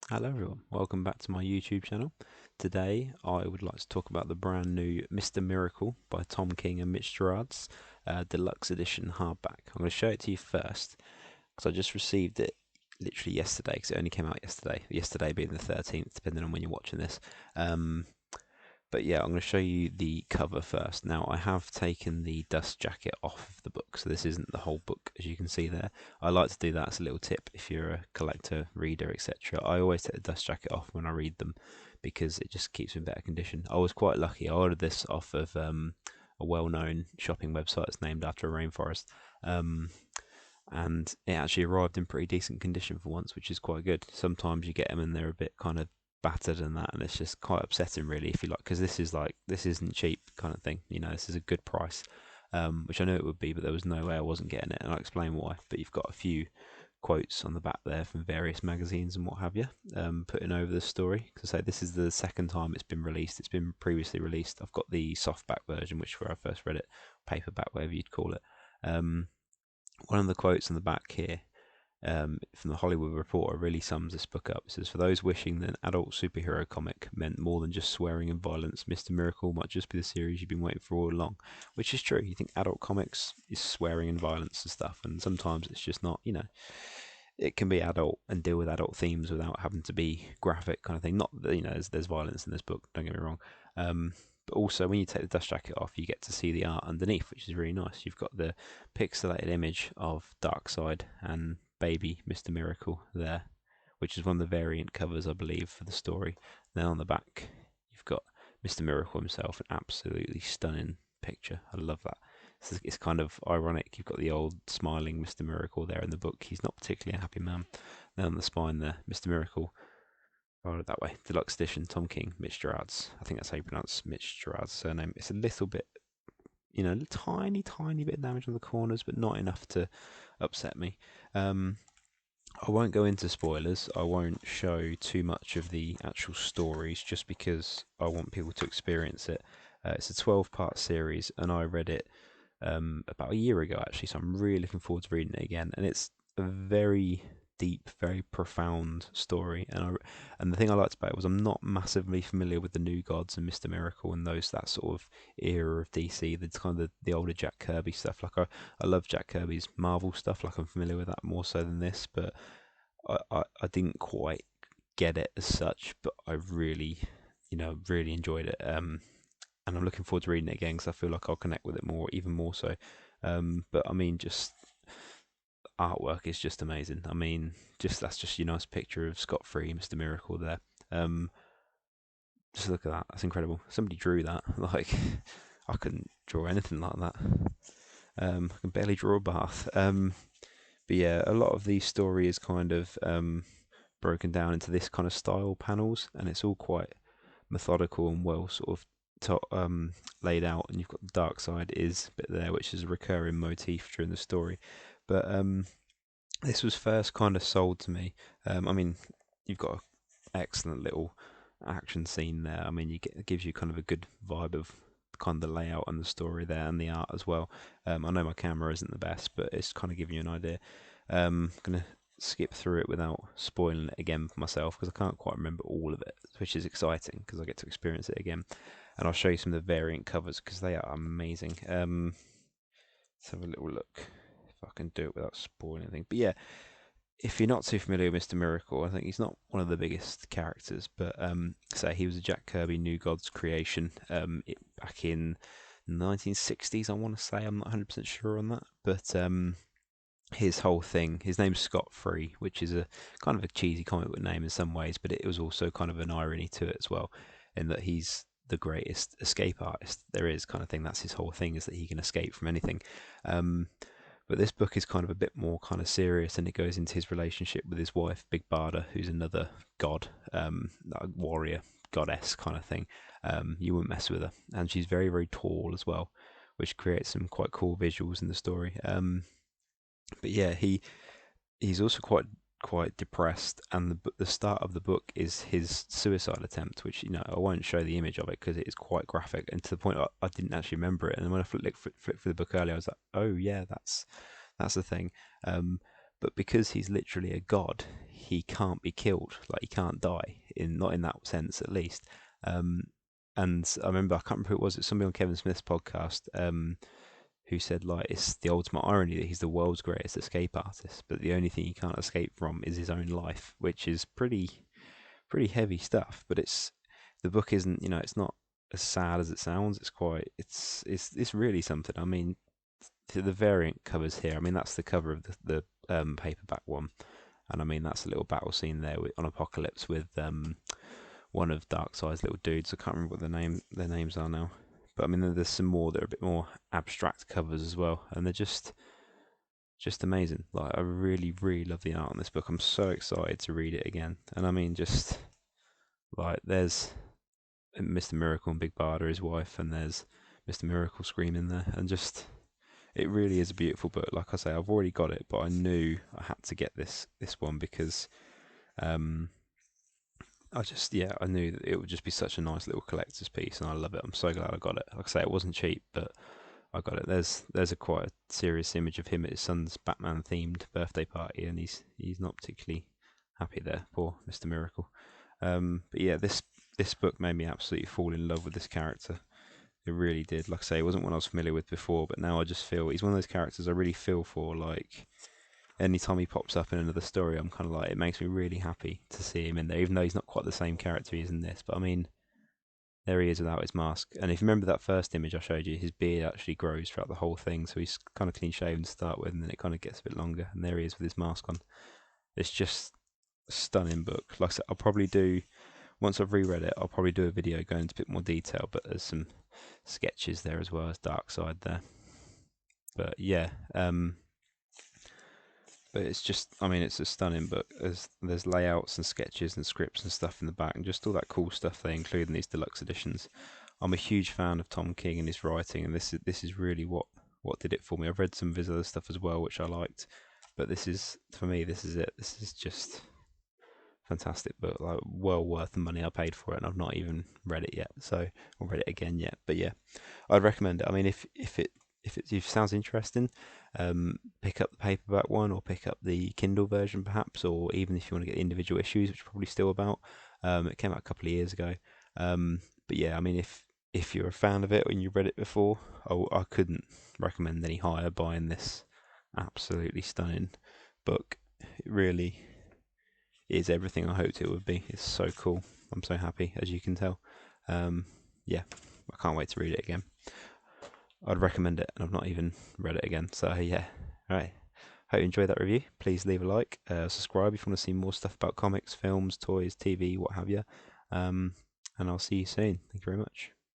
Hello everyone, welcome back to my YouTube channel. Today I would like to talk about the brand new Mr. Miracle by Tom King and Mitch Gerads, Deluxe Edition hardback. I'm going to show it to you first because I just received it literally yesterday because it only came out yesterday. Yesterday being the 13th, depending on when you're watching this. Um, but yeah, I'm going to show you the cover first. Now, I have taken the dust jacket off of the book, so this isn't the whole book, as you can see there. I like to do that as a little tip if you're a collector, reader, etc. I always take the dust jacket off when I read them because it just keeps me in better condition. I was quite lucky. I ordered this off of a well-known shopping website that's named after a rainforest. Um, and it actually arrived in pretty decent condition for once, which is quite good. Sometimes you get them and they're a bit kind of battered and that, and it's just quite upsetting, really, if you like, because this isn't cheap kind of thing. This is a good price, which I knew it would be, but there was no way I wasn't getting it, and I'll explain why. But you've got a few quotes on the back there from various magazines and what have you, putting over the story. Because I say this is the second time it's been released. It's been previously released. I've got the softback version, which where I first read it, paperback, whatever you'd call it. One of the quotes on the back here from the Hollywood Reporter really sums this book up. It says, "For those wishing that an adult superhero comic meant more than just swearing and violence, Mr. Miracle might just be the series you've been waiting for all along." Which is true. You think adult comics is swearing and violence and stuff, and sometimes it's just not. It can be adult and deal with adult themes without having to be graphic kind of thing. Not that, there's violence in this book, don't get me wrong. But also, when you take the dust jacket off, you get to see the art underneath, which is really nice. You've got the pixelated image of Darkseid and baby Mr. Miracle there, which is one of the variant covers, I believe, for the story. Then on the back, you've got Mr. Miracle himself, an absolutely stunning picture. I love that. It's kind of ironic. You've got the old smiling Mr. Miracle there in the book. He's not particularly a happy man. Then on the spine there, Mr. Miracle, oh, that way. Deluxe edition, Tom King, Mitch Gerads. I think that's how you pronounce Mitch Gerads' surname. It's a little bit, tiny, tiny bit of damage on the corners, but not enough to upset me. I won't go into spoilers. I won't show too much of the actual stories just because I want people to experience it. It's a 12-part series, and I read it about a year ago, actually, so I'm really looking forward to reading it again. And it's a very deep, very profound story. And the thing I liked about it was I'm not massively familiar with the New Gods and Mr. Miracle and that sort of era of DC. The kind of the older Jack Kirby stuff. Like I love Jack Kirby's Marvel stuff. Like I'm familiar with that more so than this, but I didn't quite get it as such. But I really, really enjoyed it. And I'm looking forward to reading it again because I feel like I'll connect with it more, even more so. But I mean, just artwork is just amazing. I mean, that's just your nice picture of Scott Free, Mr. Miracle there. Um, just look at that. That's incredible. Somebody drew that. Like, I couldn't draw anything like that. I can barely draw a bath. But yeah, a lot of the story is kind of broken down into this kind of style panels, and it's all quite methodical and well sort of laid out. And you've got the dark side is bit there, which is a recurring motif during the story. But this was first kind of sold to me. I mean, you've got an excellent little action scene there. I mean, it gives you kind of a good vibe of kind of the layout and the story there and the art as well. I know my camera isn't the best, but it's kind of giving you an idea. I'm gonna skip through it without spoiling it again for myself because I can't quite remember all of it, which is exciting because I get to experience it again. And I'll show you some of the variant covers because they are amazing. Let's have a little look if I can do it without spoiling anything. But yeah, if you're not too familiar with Mr. Miracle, I think he's not one of the biggest characters, but say he was a Jack Kirby New Gods creation back in 1960s. I want to say I'm not 100% sure on that, but his whole thing, his name's Scott Free, which is a kind of a cheesy comic book name in some ways, but it was also kind of an irony to it as well, in that he's the greatest escape artist there is, kind of thing. That's his whole thing, is that he can escape from anything. Um, but this book is kind of a bit more kind of serious, and it goes into his relationship with his wife, Big Barda, who's another god, like warrior goddess kind of thing. You wouldn't mess with her, and she's very, very tall as well, which creates some quite cool visuals in the story. But yeah, he's also quite depressed, and the start of the book is his suicide attempt, which I won't show the image of it because it is quite graphic, and to the point I didn't actually remember it. And then when I flicked through the book earlier, I was like, oh yeah, that's the thing. Um, but because he's literally a god, he can't be killed. Like he can't die, in not in that sense at least. Um, and I remember I can't remember who it was. It's somebody on Kevin Smith's podcast. Who said like it's the ultimate irony that he's the world's greatest escape artist, but the only thing he can't escape from is his own life, which is pretty heavy stuff. But the book isn't, it's not as sad as it sounds. It's quite it's really something. I mean, the variant covers here. I mean, that's the cover of the paperback one, and I mean that's a little battle scene there on Apocalypse with one of Darkseid's little dudes. I can't remember what their names are now. But I mean, there's some more that are a bit more abstract covers as well, and they're just amazing. Like I really, really love the art on this book. I'm so excited to read it again. And I mean, just like there's Mr. Miracle and Big Barda, his wife, and there's Mr. Miracle screaming there, and just it really is a beautiful book. Like I say, I've already got it, but I knew I had to get this one because um I knew that it would just be such a nice little collector's piece, and I love it. I'm so glad I got it. Like I say, it wasn't cheap, but I got it. There's a quite a serious image of him at his son's Batman themed birthday party, and he's not particularly happy there. Poor Mr. Miracle. But yeah, this book made me absolutely fall in love with this character. It really did. Like I say, it wasn't one I was familiar with before, but now I just feel he's one of those characters I really feel for. Like anytime he pops up in another story, I'm kind of like, it makes me really happy to see him in there, even though he's not quite the same character he is in this. But I mean, there he is without his mask. And if you remember that first image I showed you, his beard actually grows throughout the whole thing. So he's kind of clean shaven to start with, and then it kind of gets a bit longer. And there he is with his mask on. It's just a stunning book. Like I said, I'll probably do, once I've reread it, I'll probably do a video going into a bit more detail. But there's some sketches there as well as Darkseid there. But yeah, but it's just, I mean, it's a stunning book. There's layouts and sketches and scripts and stuff in the back, and just all that cool stuff they include in these deluxe editions. I'm a huge fan of Tom King and his writing, and this is really what did it for me. I've read some of his other stuff as well, which I liked, but this is, for me, this is it. This is just fantastic book, like well worth the money I paid for it, and I've not even read it yet, so or read it again yet. But yeah, I'd recommend it. I mean, if it sounds interesting, pick up the paperback one or pick up the Kindle version perhaps, or even if you want to get the individual issues, which are probably still about. It came out a couple of years ago. But yeah, I mean, if you're a fan of it and you read it before, I couldn't recommend any higher buying this absolutely stunning book. It really is everything I hoped it would be. It's so cool. I'm so happy, as you can tell. Yeah, I can't wait to read it again. I'd recommend it, and I've not even read it again. So yeah, all right. Hope you enjoyed that review. Please leave a like, subscribe if you want to see more stuff about comics, films, toys, TV, what have you. And I'll see you soon. Thank you very much.